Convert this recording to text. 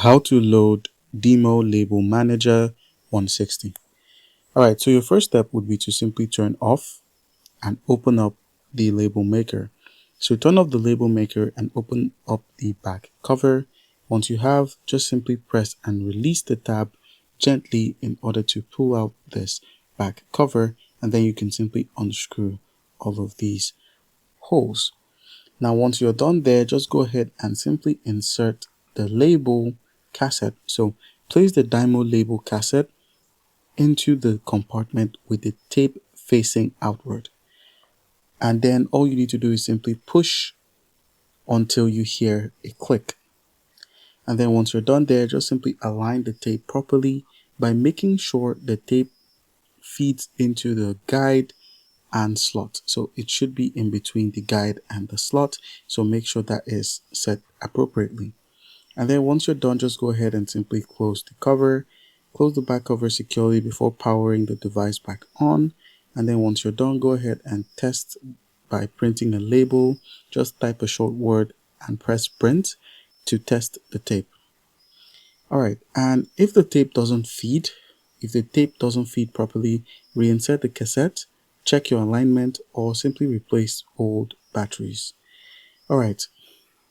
How to load DYMO LabelManager 160. Alright, so your first step would be to simply turn off and open up the label maker. So turn off the label maker and open up the back cover. Once you have, just simply press and release the tab gently in order to pull out this back cover, and then you can simply unscrew all of these holes. Now once you're done there, just go ahead and simply insert the label cassette. So place the DYMO label cassette into the compartment with the tape facing outward. And then all you need to do is simply push until you hear a click. And then once you're done there, just simply align the tape properly by making sure the tape feeds into the guide and slot. So it should be in between the guide and the slot. So make sure that is set appropriately. And then once you're done, just go ahead and simply close the cover. Close the back cover securely before powering the device back on. And then once you're done, go ahead and test by printing a label. Just type a short word and press print to test the tape. Alright, and if the tape doesn't feed, properly, reinsert the cassette, check your alignment, or simply replace old batteries. Alright,